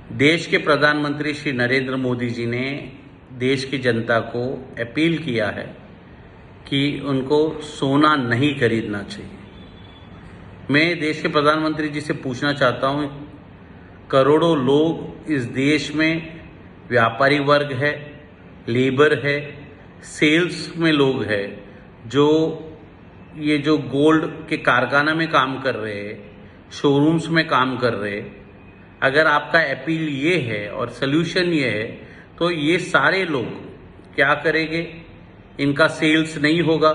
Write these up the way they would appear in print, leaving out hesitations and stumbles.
देश के प्रधानमंत्री श्री नरेंद्र मोदी जी ने देश की जनता को अपील किया है कि उनको सोना नहीं खरीदना चाहिए। मैं देश के प्रधानमंत्री जी से पूछना चाहता हूँ, करोड़ों लोग इस देश में व्यापारी वर्ग है, लेबर है, सेल्स में लोग हैं, जो गोल्ड के कारखाना में काम कर रहे हैं, शोरूम्स में काम कर रहे हैं। अगर आपका अपील ये है और सल्यूशन ये है तो ये सारे लोग क्या करेंगे? इनका सेल्स नहीं होगा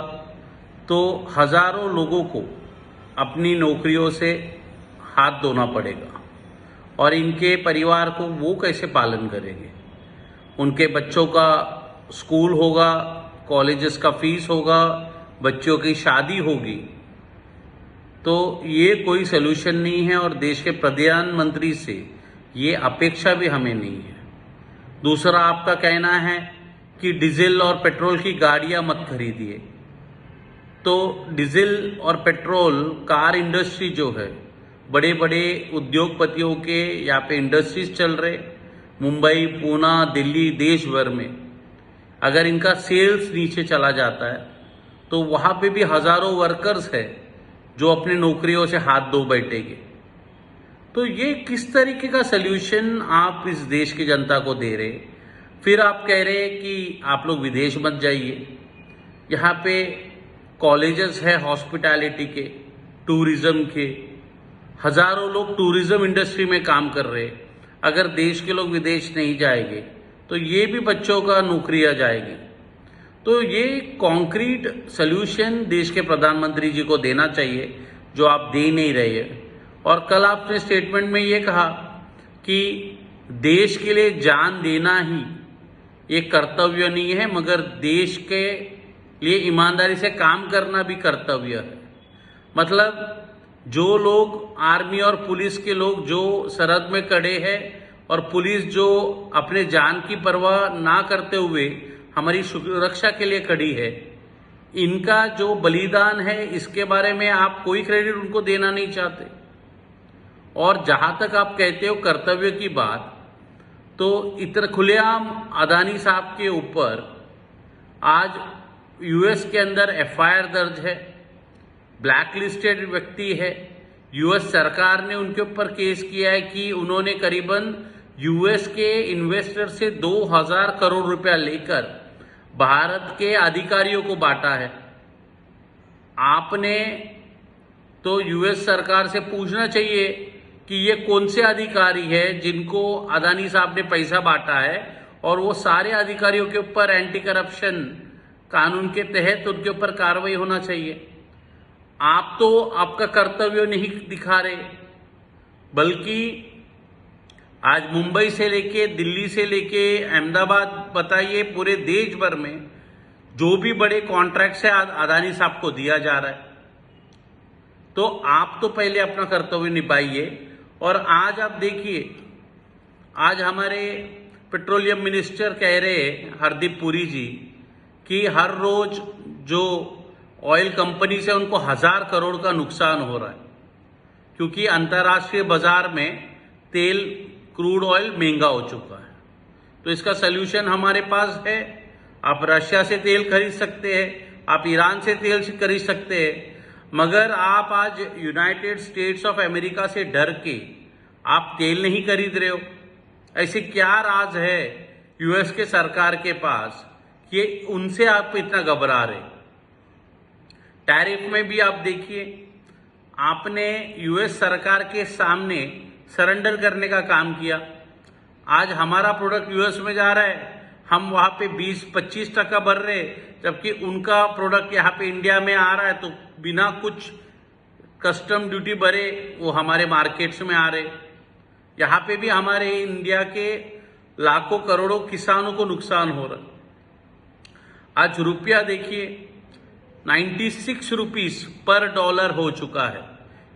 तो हजारों लोगों को अपनी नौकरियों से हाथ धोना पड़ेगा और इनके परिवार को वो कैसे पालन करेंगे? उनके बच्चों का स्कूल होगा, कॉलेजेस का फीस होगा, बच्चों की शादी होगी। तो ये कोई सलूशन नहीं है और देश के प्रधानमंत्री से ये अपेक्षा भी हमें नहीं है। दूसरा, आपका कहना है कि डीजल और पेट्रोल की गाड़ियां मत खरीदिए। तो डीजल और पेट्रोल कार इंडस्ट्री जो है, बड़े बड़े उद्योगपतियों के यहाँ पे इंडस्ट्रीज चल रहे, मुंबई, पूना, दिल्ली, देश भर में अगर इनका सेल्स नीचे चला जाता है तो वहाँ पे भी हजारों वर्कर्स है जो अपनी नौकरियों से हाथ धो बैठेंगे। तो ये किस तरीके का सल्यूशन आप इस देश की जनता को दे रहे? फिर आप कह रहे हैं कि आप लोग विदेश मत जाइए। यहाँ पे कॉलेजेस है हॉस्पिटैलिटी के, टूरिज्म के, हजारों लोग टूरिज्म इंडस्ट्री में काम कर रहे हैं। अगर देश के लोग विदेश नहीं जाएंगे तो ये भी बच्चों का नौकरियां जाएगी। तो ये कॉन्क्रीट सल्यूशन देश के प्रधानमंत्री जी को देना चाहिए, जो आप दे नहीं रहे हैं। और कल आपने स्टेटमेंट में ये कहा कि देश के लिए जान देना ही ये कर्तव्य नहीं है, मगर देश के लिए ईमानदारी से काम करना भी कर्तव्य है। मतलब जो लोग आर्मी और पुलिस के लोग जो सरहद में खड़े हैं और पुलिस जो अपने जान की परवाह ना करते हुए हमारी सुरक्षा के लिए खड़ी है, इनका जो बलिदान है इसके बारे में आप कोई क्रेडिट उनको देना नहीं चाहते। और जहां तक आप कहते हो कर्तव्य की बात, तो इतना खुलेआम अदानी साहब के ऊपर आज यूएस के अंदर एफआईआर दर्ज है, ब्लैक लिस्टेड व्यक्ति है। यूएस सरकार ने उनके ऊपर केस किया है कि उन्होंने करीबन यूएस के इन्वेस्टर से 2000 करोड़ रुपया लेकर भारत के अधिकारियों को बांटा है। आपने तो यूएस सरकार से पूछना चाहिए कि ये कौन से अधिकारी है जिनको अदानी साहब ने पैसा बांटा है, और वो सारे अधिकारियों के ऊपर एंटी करप्शन कानून के तहत उनके ऊपर कार्रवाई होना चाहिए। आप तो आपका कर्तव्य नहीं दिखा रहे, बल्कि आज मुंबई से लेके, दिल्ली से लेके अहमदाबाद, बताइए पूरे देश भर में जो भी बड़े कॉन्ट्रैक्ट्स है अदानी साहब को दिया जा रहा है। तो आप तो पहले अपना कर्तव्य निभाइए। और आज आप देखिए, आज हमारे पेट्रोलियम मिनिस्टर कह रहे हैं, हरदीप पुरी जी, कि हर रोज जो ऑयल कंपनी से उनको 1000 करोड़ का नुकसान हो रहा है, क्योंकि अंतर्राष्ट्रीय बाजार में तेल, क्रूड ऑयल महंगा हो चुका है। तो इसका सल्यूशन हमारे पास है। आप रशिया से तेल खरीद सकते हैं, आप ईरान से तेल खरीद सकते हैं, मगर आप आज यूनाइटेड स्टेट्स ऑफ अमेरिका से डर के आप तेल नहीं खरीद रहे हो। ऐसे क्या राज है यूएस के सरकार के पास कि उनसे आप इतना घबरा रहे? टैरिफ में भी आप देखिए, आपने यूएस सरकार के सामने सरेंडर करने का काम किया। आज हमारा प्रोडक्ट यूएस में जा रहा है, हम वहां पे 20-25% भर रहे, जबकि उनका प्रोडक्ट यहाँ पे इंडिया में आ रहा है तो बिना कुछ कस्टम ड्यूटी भरे वो हमारे मार्केट्स में आ रहे। यहाँ पे भी हमारे इंडिया के लाखों करोड़ों किसानों को नुकसान हो रहा है। आज रुपया देखिए 96 रुपीस पर डॉलर हो चुका है।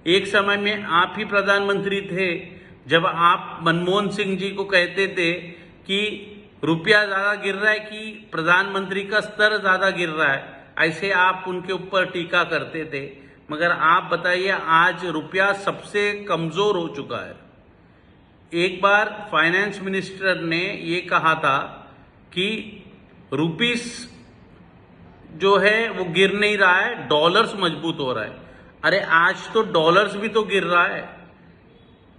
एक समय में आप ही प्रधानमंत्री थे जब आप मनमोहन सिंह जी को कहते थे कि रुपया ज्यादा गिर रहा है कि प्रधानमंत्री का स्तर ज्यादा गिर रहा है, ऐसे आप उनके ऊपर टीका करते थे। मगर आप बताइए, आज रुपया सबसे कमजोर हो चुका है। एक बार फाइनेंस मिनिस्टर ने ये कहा था कि रुपीस जो है वो गिर नहीं रहा है, डॉलर्स मजबूत हो रहा है। अरे आज तो डॉलर्स भी तो गिर रहा है,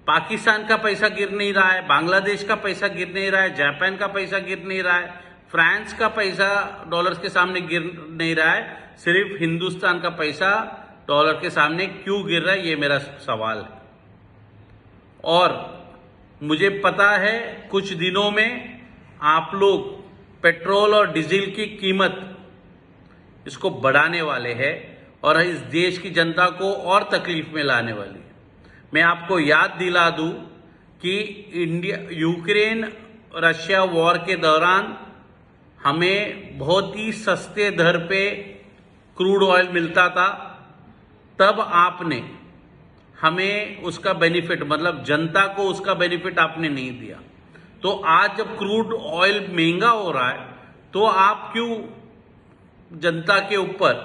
पाकिस्तान का पैसा गिर नहीं रहा है, बांग्लादेश का पैसा गिर नहीं रहा है, जापान का पैसा गिर नहीं रहा है, फ्रांस का पैसा डॉलर्स के सामने गिर नहीं रहा है, सिर्फ हिंदुस्तान का पैसा डॉलर के सामने क्यों गिर रहा है, ये मेरा सवाल है। और मुझे पता है कुछ दिनों में आप लोग पेट्रोल और डीजल की कीमत इसको बढ़ाने वाले हैं और इस देश की जनता को और तकलीफ में लाने वाली है। मैं आपको याद दिला दूं कि यूक्रेन रशिया वॉर के दौरान हमें बहुत ही सस्ते दर पे क्रूड ऑयल मिलता था, तब आपने हमें उसका बेनिफिट, मतलब जनता को उसका बेनिफिट आपने नहीं दिया। तो आज जब क्रूड ऑयल महंगा हो रहा है तो आप क्यों जनता के ऊपर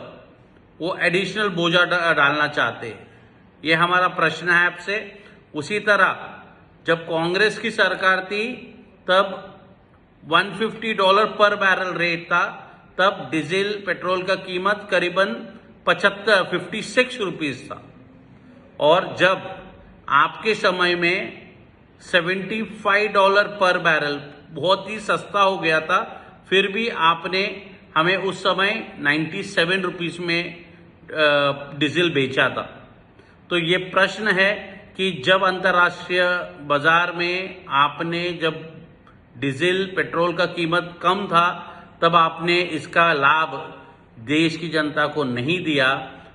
वो एडिशनल बोझा डालना चाहते हैं, ये हमारा प्रश्न है आपसे। उसी तरह जब कांग्रेस की सरकार थी तब $150 पर बैरल रेट था, तब डीजल पेट्रोल का कीमत करीबन 56 रुपीस था। और जब आपके समय में $75 पर बैरल बहुत ही सस्ता हो गया था, फिर भी आपने हमें उस समय 97 रुपीस में डीजल बेचा था। तो ये प्रश्न है कि जब अंतर्राष्ट्रीय बाजार में आपने जब डीजल पेट्रोल का कीमत कम था तब आपने इसका लाभ देश की जनता को नहीं दिया,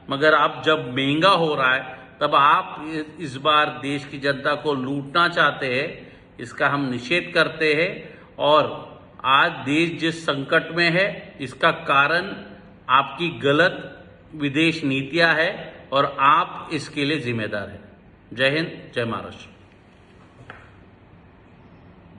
मगर अब जब महंगा हो रहा है तब आप इस बार देश की जनता को लूटना चाहते हैं। इसका हम निषेध करते हैं। और आज देश जिस संकट में है इसका कारण आपकी गलत विदेश नीतियां है और आप इसके लिए जिम्मेदार हैं। जय हिंद, जय महाराष्ट्र।